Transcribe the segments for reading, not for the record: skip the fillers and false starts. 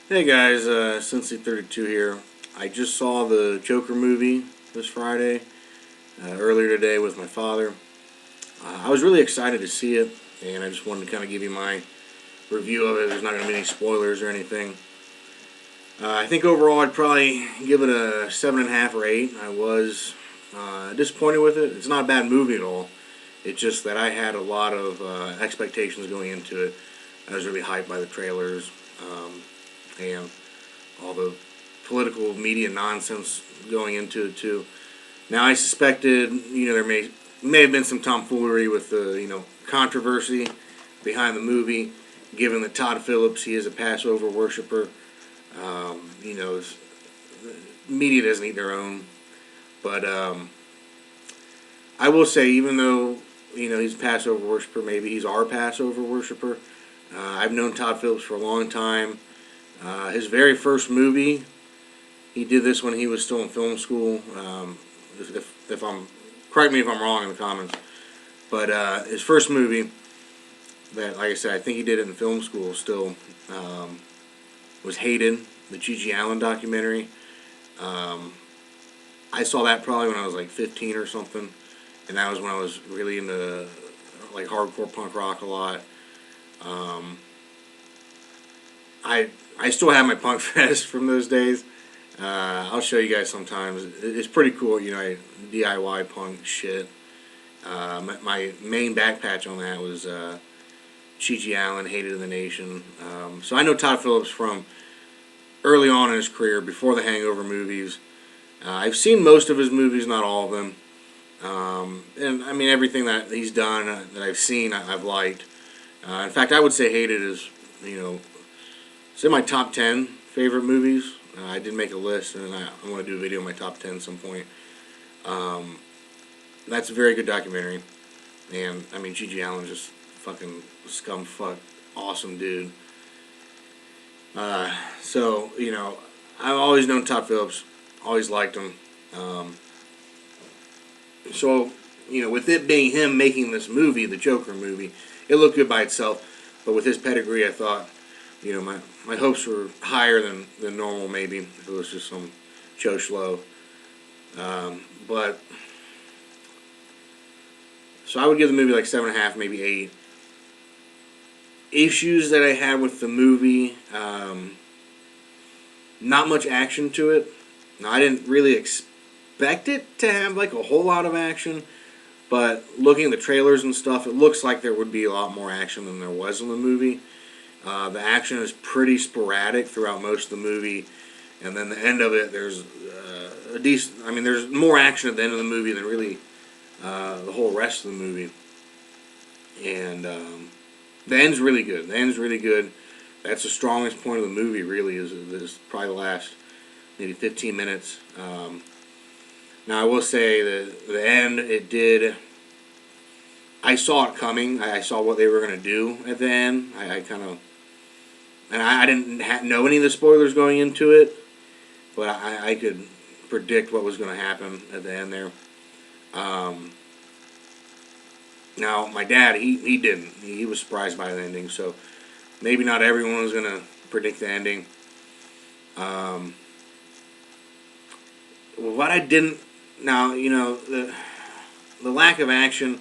Hey guys, Cincy32 here. I just saw the Joker movie this Friday, earlier today with my father. I was really excited to see it, and I just wanted to kind of give you my review of it. There's not going to be any spoilers or anything. I think overall I'd probably give it a 7.5 or 8. I was disappointed with it. It's not a bad movie at all. It's just that I had a lot of expectations going into it. I was really hyped by the trailers. And all the political media nonsense going into it too. Now I suspected, there may have been some tomfoolery with the, controversy behind the movie, given that Todd Phillips, he is a Passover worshiper. The media doesn't eat their own, but I will say, even though he's a Passover worshiper, maybe he's our Passover worshiper. I've known Todd Phillips for a long time. His very first movie, he did this when he was still in film school. If I'm, correct me if I'm wrong in the comments, but his first movie that, like I said, I think he did it in film school still, was Hated, the Gigi Allen documentary. I saw that probably when I was like 15 or something, and that was when I was really into like hardcore punk rock a lot. I still have my punk vest from those days. I'll show you guys sometimes. It's pretty cool, I DIY punk shit. My main back patch on that was Gigi Allen, Hated in the Nation. So I know Todd Phillips from early on in his career, before the Hangover movies. I've seen most of his movies, not all of them. And I mean, everything that he's done, that I've seen, I've liked. In fact, I would say Hated is, it's in my top 10 favorite movies. I did make a list, and I want to do a video on my top 10 at some point. That's a very good documentary. And, I mean, Gigi Allen's just fucking scumfuck, awesome dude. So, I've always known Todd Phillips, always liked him. So, with it being him making this movie, the Joker movie, it looked good by itself. But with his pedigree, I thought, my hopes were higher than normal, maybe, if it was just some Joe Schlo. But, so I would give the movie like 7.5, maybe 8. Issues that I had with the movie, not much action to it. Now, I didn't really expect it to have like a whole lot of action, but looking at the trailers and stuff, it looks like there would be a lot more action than there was in the movie. The action is pretty sporadic throughout most of the movie, and then the end of it, there's a decent. I mean, there's more action at the end of the movie than really the whole rest of the movie. And the end's really good. The end's really good. That's the strongest point of the movie. Really, is probably the last maybe 15 minutes. Now, I will say the end, it did. I saw it coming. I saw what they were going to do at the end. I kind of. And I didn't know any of the spoilers going into it, but I could predict what was going to happen at the end there. Now, my dad, he didn't. He was surprised by the ending, so maybe not everyone was going to predict the ending. What I didn't. Now, the lack of action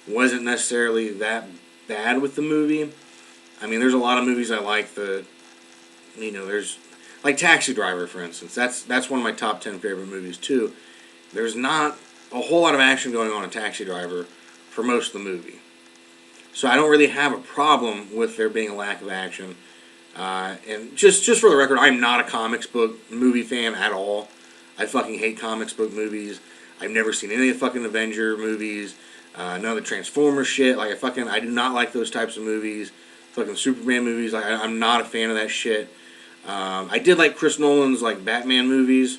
wasn't necessarily that bad with the movie. I mean, there's a lot of movies I like that, there's, like Taxi Driver, for instance. That's one of my top 10 favorite movies, too. There's not a whole lot of action going on in Taxi Driver for most of the movie. So I don't really have a problem with there being a lack of action. And just for the record, I'm not a comics book movie fan at all. I fucking hate comics book movies. I've never seen any of the fucking Avenger movies. None of the Transformers shit. Like, I do not like those types of movies. Fucking Superman movies. Like, I'm not a fan of that shit. I did like Chris Nolan's, like, Batman movies.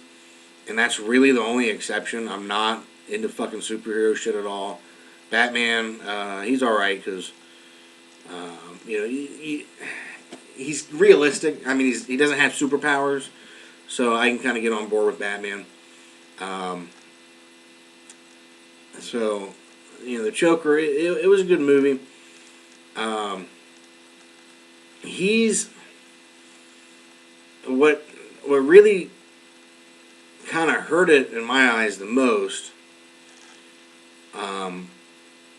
And that's really the only exception. I'm not into fucking superhero shit at all. Batman, he's alright, because, he's realistic. I mean, he doesn't have superpowers. So I can kind of get on board with Batman. So, the Joker, it was a good movie. what really kind of hurt it in my eyes the most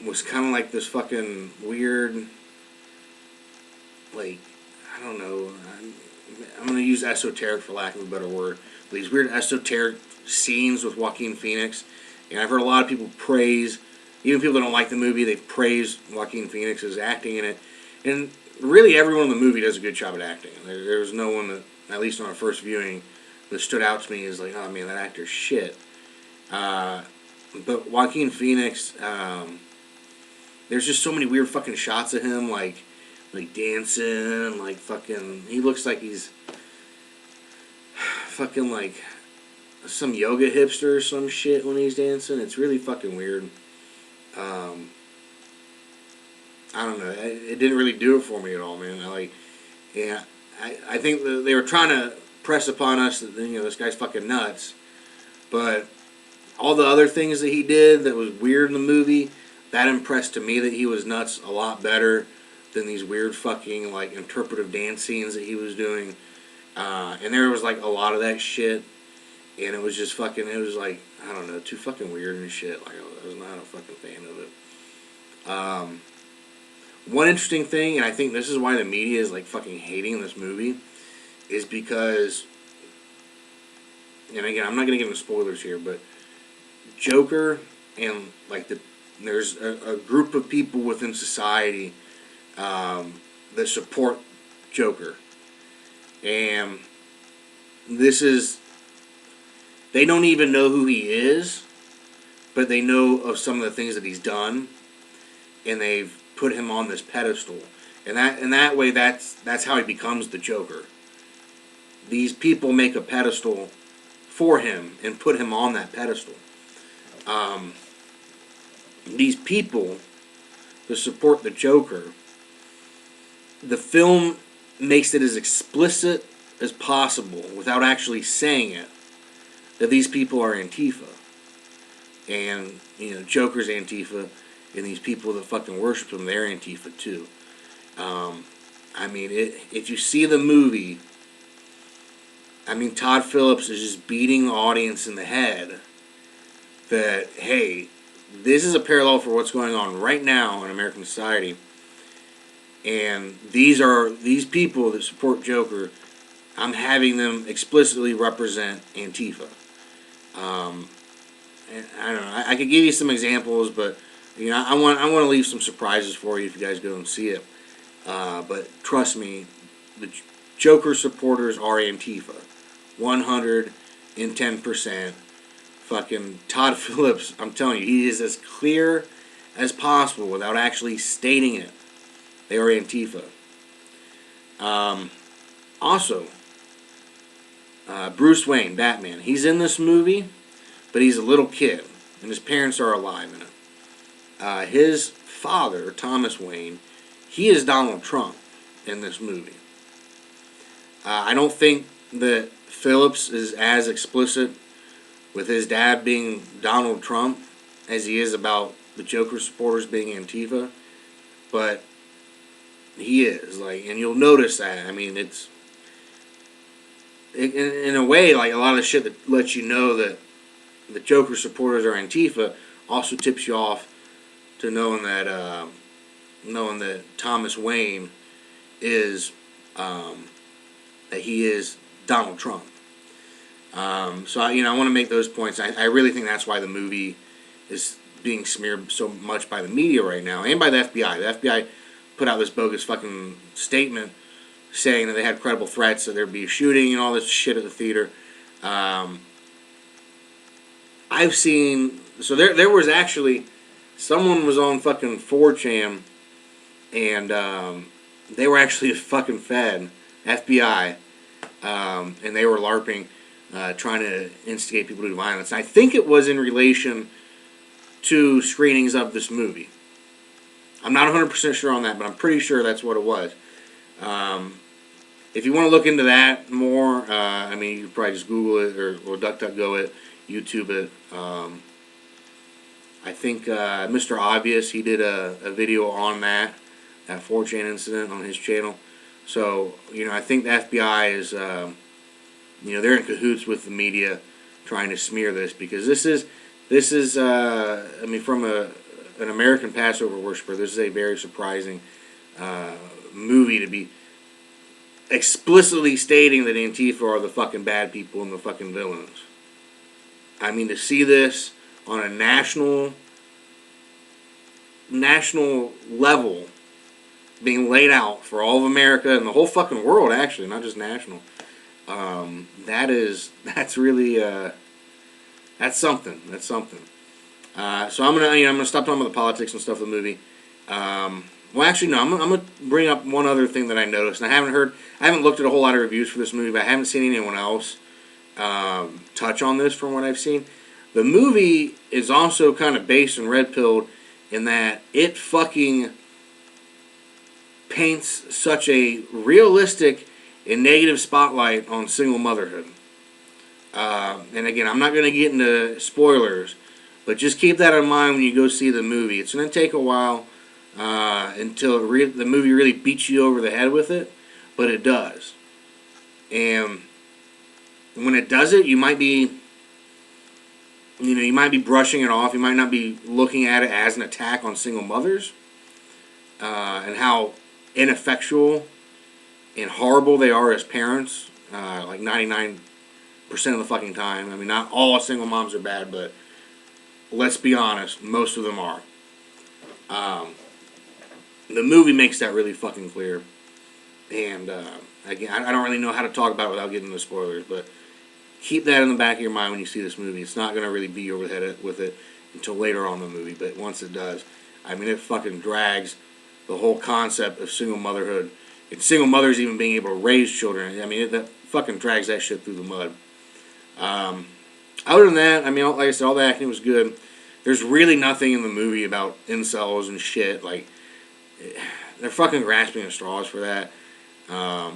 was kind of like this fucking weird, like, I don't know, I'm going to use esoteric for lack of a better word, but these weird esoteric scenes with Joaquin Phoenix. And I've heard a lot of people praise, even people that don't like the movie, they've praised Joaquin Phoenix's acting in it. And really everyone in the movie does a good job at acting. There was no one that, at least on our first viewing, that stood out to me as like, oh man, that actor's shit. But Joaquin Phoenix, there's just so many weird fucking shots of him, like dancing, like fucking, he looks like he's fucking like some yoga hipster or some shit when he's dancing. It's really fucking weird. I don't know. It didn't really do it for me at all, man. I think they were trying to press upon us that, you know, this guy's fucking nuts. But all the other things that he did that was weird in the movie, that impressed to me that he was nuts a lot better than these weird fucking, like, interpretive dance scenes that he was doing. And there was, like, a lot of that shit. And it was just fucking, it was like, I don't know, too fucking weird and shit. Like, I was not a fucking fan of it. One interesting thing, and I think this is why the media is, like, fucking hating this movie, is because, and again, I'm not going to get into spoilers here, but Joker and, like, there's a group of people within society that support Joker. And this is, they don't even know who he is, but they know of some of the things that he's done, and they've put him on this pedestal. And that way, that's how he becomes the Joker. These people make a pedestal for him and put him on that pedestal. These people that support the Joker, the film makes it as explicit as possible without actually saying it, that these people are Antifa. And, you know, Joker's Antifa, and these people that fucking worship him, they're Antifa too. I mean, if you see the movie, I mean, Todd Phillips is just beating the audience in the head that, hey, this is a parallel for what's going on right now in American society. And these people that support Joker, I'm having them explicitly represent Antifa. And I don't know. I could give you some examples, but you know, I want to leave some surprises for you if you guys go and see it. But trust me, the Joker supporters are Antifa, 110%. Fucking Todd Phillips, I'm telling you, he is as clear as possible without actually stating it. They are Antifa. Also, Bruce Wayne, Batman. He's in this movie, but he's a little kid, and his parents are alive in it. His father, Thomas Wayne, he is Donald Trump in this movie. I don't think that Phillips is as explicit with his dad being Donald Trump as he is about the Joker supporters being Antifa, but he is, like, and you'll notice that. I mean, it's in a way, like, a lot of the shit that lets you know that the Joker supporters are Antifa also tips you off to knowing that Thomas Wayne is that he is Donald Trump. So I want to make those points. I really think that's why the movie is being smeared so much by the media right now, and by the FBI. The FBI put out this bogus fucking statement saying that they had credible threats that there'd be a shooting and all this shit at the theater. I've seen, so there was actually, someone was on fucking 4chan, and they were actually fucking fed, FBI, and they were LARPing, trying to instigate people to do violence. And I think it was in relation to screenings of this movie. I'm not 100% sure on that, but I'm pretty sure that's what it was. If you want to look into that more, I mean, you can probably just Google it or DuckDuckGo it, YouTube it. I think Mr. Obvious, he did a video on that 4chan incident on his channel. So, I think the FBI is they're in cahoots with the media trying to smear this, because this is from an American Passover worshiper, this is a very surprising movie to be explicitly stating that Antifa are the fucking bad people and the fucking villains. I mean, to see this on a national level being laid out for all of America and the whole fucking world, actually, not just national. That's really that's something. That's something. So I'm gonna stop talking about the politics and stuff of the movie. Well, actually, no. I'm gonna bring up one other thing that I noticed, and I haven't looked at a whole lot of reviews for this movie, but I haven't seen anyone else touch on this from what I've seen. The movie is also kind of based and red-pilled in that it fucking paints such a realistic and negative spotlight on single motherhood. And again, I'm not going to get into spoilers, but just keep that in mind when you go see the movie. It's going to take a while until the movie really beats you over the head with it, but it does. And when it does it, you might be brushing it off. You might not be looking at it as an attack on single mothers and how ineffectual and horrible they are as parents. Like 99% of the fucking time. I mean, not all single moms are bad, but let's be honest, most of them are. The movie makes that really fucking clear. And again, I don't really know how to talk about it without getting into spoilers, but keep that in the back of your mind when you see this movie. It's not going to really beat you over the head with it until later on in the movie, but once it does, I mean, it fucking drags the whole concept of single motherhood and single mothers even being able to raise children. I mean, that fucking drags that shit through the mud. Other than that, I mean, like I said, all the acting was good. There's really nothing in the movie about incels and shit. Like, they're fucking grasping at straws for that. I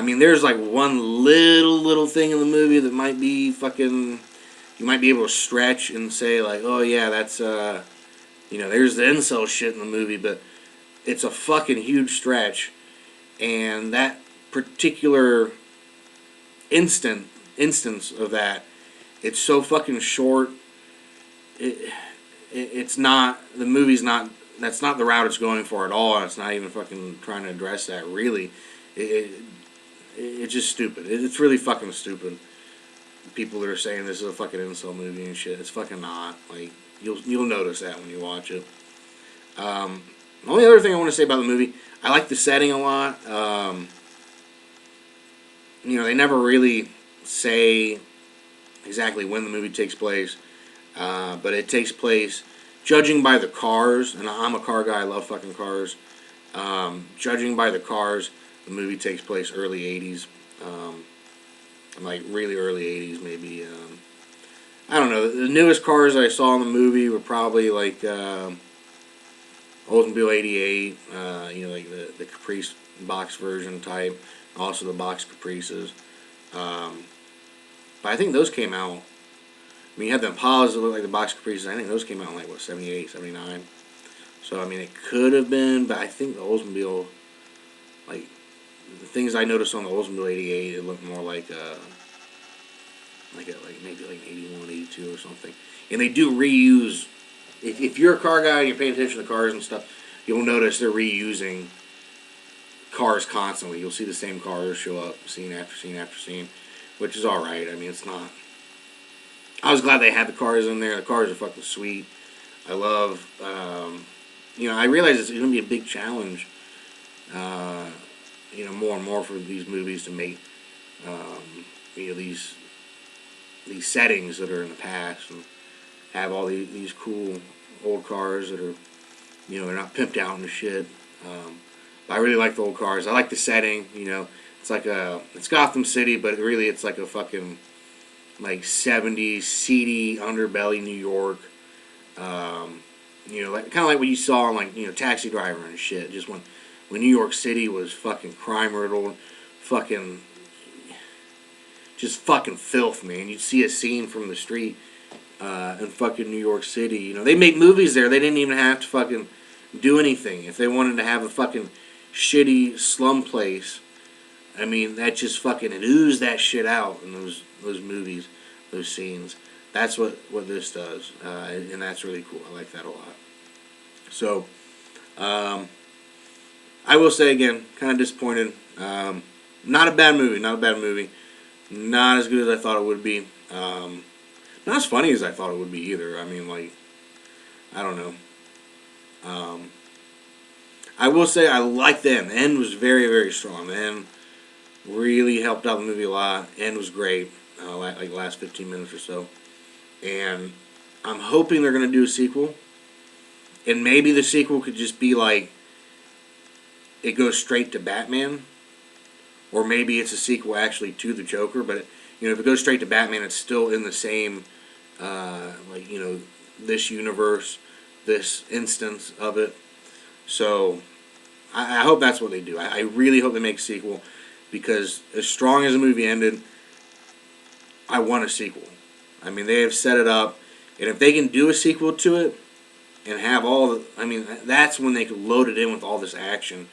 mean, there's like one little thing in the movie that might be fucking, you might be able to stretch and say like, oh yeah, that's, there's the incel shit in the movie, but it's a fucking huge stretch. And that particular instance of that, it's so fucking short. It's not, the movie's not, that's not the route it's going for at all. It's not even fucking trying to address that, really. It's just stupid. It's really fucking stupid. People that are saying this is a fucking incel movie and shit, it's fucking not. Like, you'll notice that when you watch it. The only other thing I want to say about the movie, I like the setting a lot. They never really say exactly when the movie takes place, but it takes place, judging by the cars, and I'm a car guy, I love fucking cars. Judging by the cars, the movie takes place early 80s, like really early 80s, maybe. I don't know. The newest cars I saw in the movie were probably like Oldsmobile 88, like the Caprice box version type, also the box Caprices. But I think those came out, I mean, you had the Impalas that look like the box Caprices. I think those came out in like, 78, 79. So, I mean, it could have been, but I think the Oldsmobile, like, the things I noticed on the Oldsmobile 88, it looked more like maybe like 81, 82 or something. And they do reuse, if you're a car guy and you're paying attention to cars and stuff, you'll notice they're reusing cars constantly. You'll see the same cars show up scene after scene after scene, which is alright. I mean, it's not, I was glad they had the cars in there. The cars are fucking sweet. I love, I realize it's going to be a big challenge, more and more for these movies to make, these settings that are in the past and have all these cool old cars that are, they're not pimped out and shit. But I really like the old cars. I like the setting, it's like it's Gotham City, but really it's like a fucking, like 70s seedy underbelly New York. Like kind of like what you saw in like Taxi Driver and shit. Just when New York City was fucking crime riddled, fucking just fucking filth, man. You'd see a scene from the street in fucking New York City. They make movies there. They didn't even have to fucking do anything. If they wanted to have a fucking shitty slum place, I mean, that just fucking, it oozed that shit out in those movies, those scenes. That's what this does, and that's really cool. I like that a lot. So, I will say again, kind of disappointed. Not a bad movie. Not a bad movie. Not as good as I thought it would be. Not as funny as I thought it would be either. I mean, like, I don't know. I will say I liked the end. The end was very, very strong. The end really helped out the movie a lot. The end was great. Like the last 15 minutes or so. And I'm hoping they're going to do a sequel. And maybe the sequel could just be like, it goes straight to Batman. Or maybe it's a sequel actually to the Joker. But, you know, if it goes straight to Batman, it's still in the same, like, you know, this universe, this instance of it. So, I hope that's what they do. I really hope they make a sequel. Because as strong as the movie ended, I want a sequel. I mean, they have set it up. And if they can do a sequel to it, and have all the, I mean, that's when they could load it in with all this action,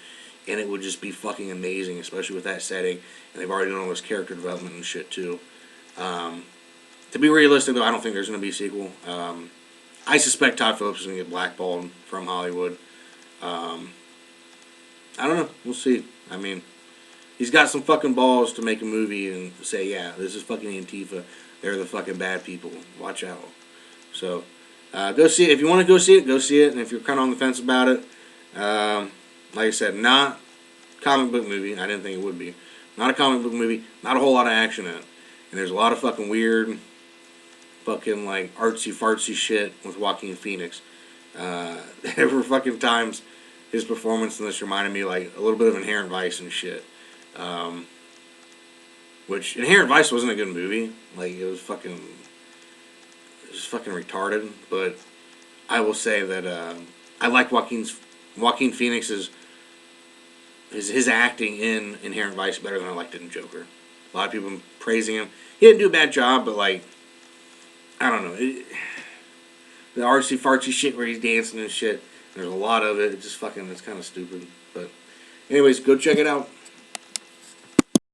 and it would just be fucking amazing, especially with that setting. And they've already done all this character development and shit too. To be realistic though, I don't think there's going to be a sequel. I suspect Todd Phillips is going to get blackballed from Hollywood. I don't know. We'll see. I mean, he's got some fucking balls to make a movie and say, yeah, this is fucking Antifa. They're the fucking bad people. Watch out. So, go see it. If you want to go see it, go see it. And if you're kind of on the fence about it, like I said, not comic book movie. I didn't think it would be. Not a comic book movie. Not a whole lot of action in it. And there's a lot of fucking weird, fucking like artsy-fartsy shit with Joaquin Phoenix. There were fucking times his performance in this reminded me like a little bit of Inherent Vice and shit. Which Inherent Vice wasn't a good movie. Like it was fucking retarded. But I will say that I like Joaquin Phoenix's his acting in Inherent Vice better than I liked it in Joker. A lot of people praising him. He didn't do a bad job, but like I don't know. The artsy fartsy shit where he's dancing and shit. There's a lot of it. It's just fucking. It's kind of stupid. But anyways, go check it out.